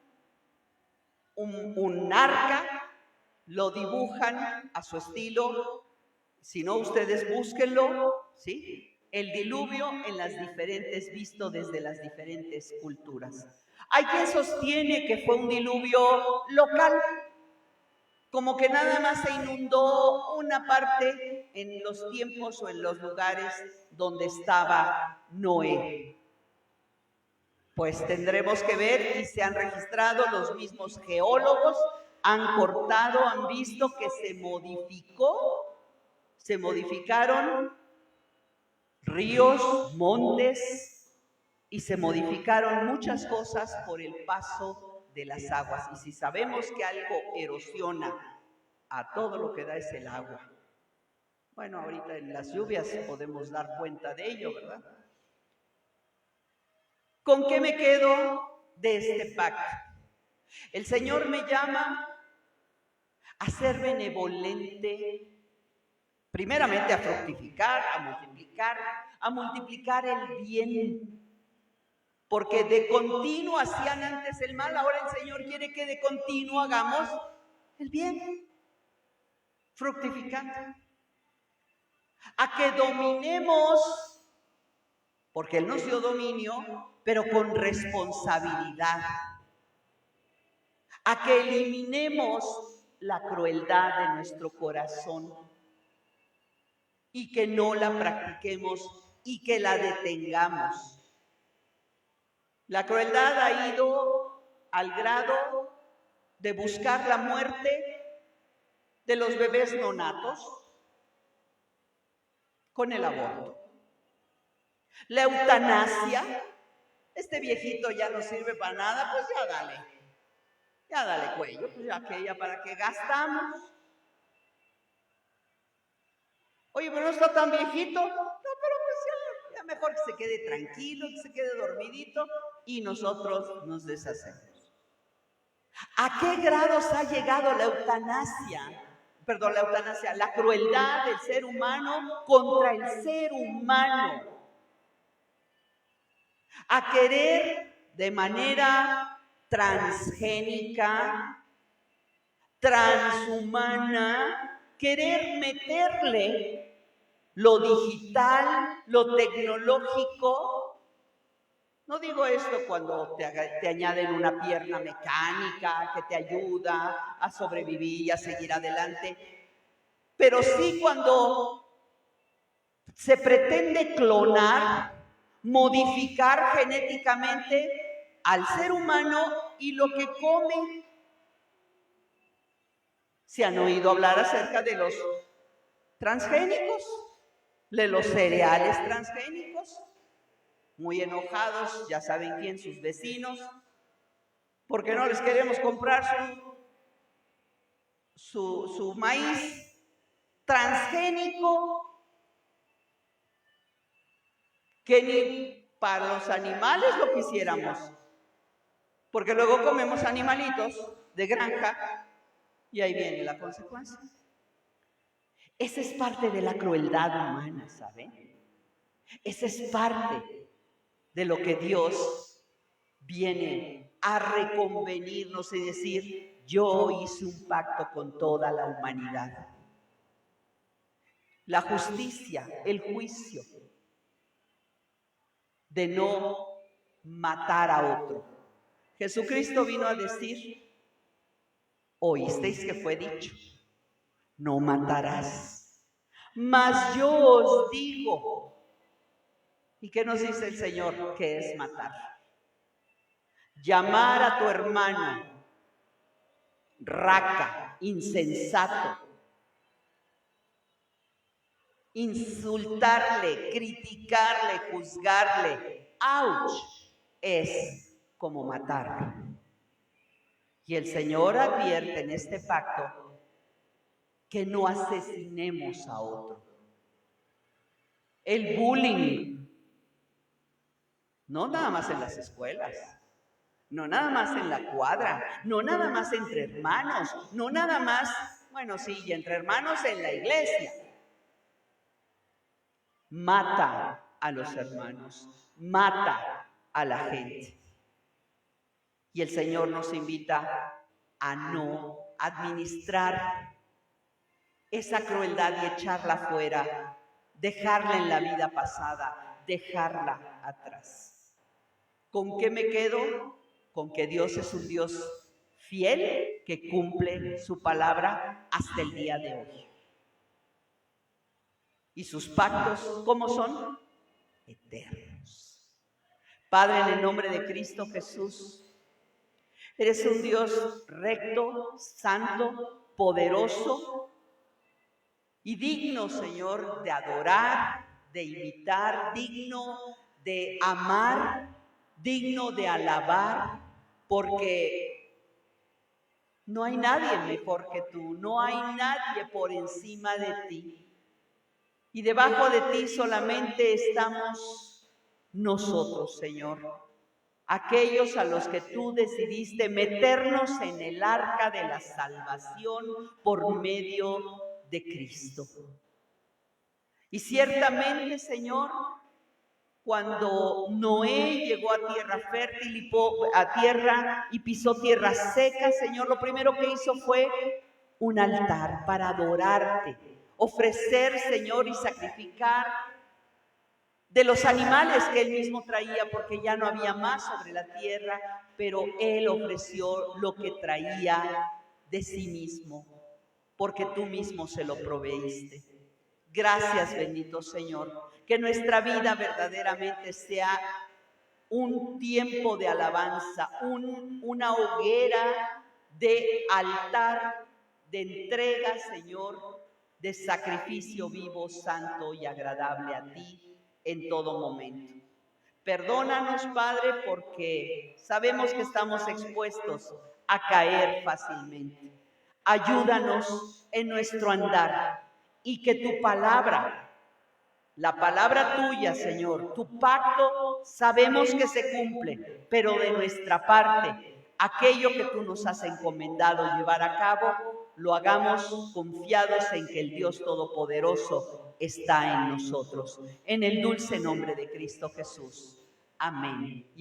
arca, lo dibujan a su estilo. Si no, ustedes búsquenlo, ¿sí? El diluvio visto desde las diferentes culturas. Hay quien sostiene que fue un diluvio local, como que nada más se inundó una parte en los tiempos o en los lugares donde estaba Noé. Pues tendremos que ver, y se han registrado los mismos geólogos, han cortado, han visto que se modificaron ríos, montes, y se modificaron muchas cosas por el paso de las aguas. Y si sabemos que algo erosiona a todo lo que da es el agua. Bueno, ahorita en las lluvias podemos dar cuenta de ello, ¿verdad? ¿Con qué me quedo de este pacto? El Señor me llama a ser benevolente, primeramente a fructificar, a multiplicar, a multiplicar el bien. Porque de continuo hacían antes el mal, ahora el Señor quiere que de continuo hagamos el bien, fructificando. A que dominemos, porque Él nos dio dominio, pero con responsabilidad. A que eliminemos la crueldad de nuestro corazón y que no la practiquemos y que la detengamos. La crueldad ha ido al grado de buscar la muerte de los bebés no natos con el aborto. La eutanasia, este viejito ya no sirve para nada, pues ya dale cuello, pues ya para qué gastamos. Oye, pero no está tan viejito. No, pero pues ya mejor que se quede tranquilo, que se quede dormidito y nosotros nos deshacemos. ¿A qué grados ha llegado la eutanasia? Perdón, la eutanasia, la crueldad del ser humano contra el ser humano. A querer de manera transgénica, transhumana, querer meterle lo digital, lo tecnológico. No digo esto cuando te añaden una pierna mecánica que te ayuda a sobrevivir y a seguir adelante, pero sí cuando se pretende clonar, modificar genéticamente al ser humano y lo que come. ¿Se han oído hablar acerca de los transgénicos? ¿De los cereales transgénicos? Muy enojados, ya saben quién, sus vecinos, porque no les queremos comprar su maíz transgénico, que ni para los animales lo quisiéramos, porque luego comemos animalitos de granja y ahí viene la consecuencia. Esa es parte de la crueldad humana, ¿saben? Esa es parte de lo que Dios viene a reconvenirnos y decir: yo hice un pacto con toda la humanidad. La justicia, el juicio de no matar a otro. Jesucristo vino a decir: oísteis que fue dicho, no matarás. Mas yo os digo. ¿Y qué nos dice el Señor? ¿Qué es matar? Llamar a tu hermano raca, insensato, insultarle, criticarle, juzgarle, ¡auch!, es como matar. Y el Señor advierte en este pacto que no asesinemos a otro. El bullying, no nada más en las escuelas, no nada más en la cuadra, no nada más entre hermanos, no nada más, bueno, sí, y entre hermanos en la iglesia. Mata a los hermanos, mata a la gente. Y el Señor nos invita a no administrar esa crueldad y echarla fuera, dejarla en la vida pasada, dejarla atrás. ¿Con qué me quedo? Con que Dios es un Dios fiel que cumple su palabra hasta el día de hoy. Y sus pactos, ¿cómo son? Eternos. Padre, en el nombre de Cristo Jesús, eres un Dios recto, santo, poderoso y digno, Señor, de adorar, de imitar, digno de amar, digno de alabar, porque no hay nadie mejor que tú, no hay nadie por encima de ti. Y debajo de ti solamente estamos nosotros, Señor, aquellos a los que tú decidiste meternos en el arca de la salvación por medio de Cristo. Y ciertamente, Señor, cuando Noé llegó a tierra fértil y pisó tierra seca, Señor, lo primero que hizo fue un altar para adorarte, ofrecer, Señor, y sacrificar de los animales que él mismo traía, porque ya no había más sobre la tierra, pero él ofreció lo que traía de sí mismo, porque tú mismo se lo proveíste. Gracias, bendito Señor, que nuestra vida verdaderamente sea un tiempo de alabanza, una hoguera de altar, de entrega, Señor, de sacrificio vivo, santo y agradable a ti en todo momento. Perdónanos, Padre, porque sabemos que estamos expuestos a caer fácilmente. Ayúdanos en nuestro andar y que tu palabra, la palabra tuya, Señor, tu pacto, sabemos que se cumple, pero de nuestra parte, aquello que tú nos has encomendado llevar a cabo, lo hagamos confiados en que el Dios Todopoderoso está en nosotros. En el dulce nombre de Cristo Jesús. Amén.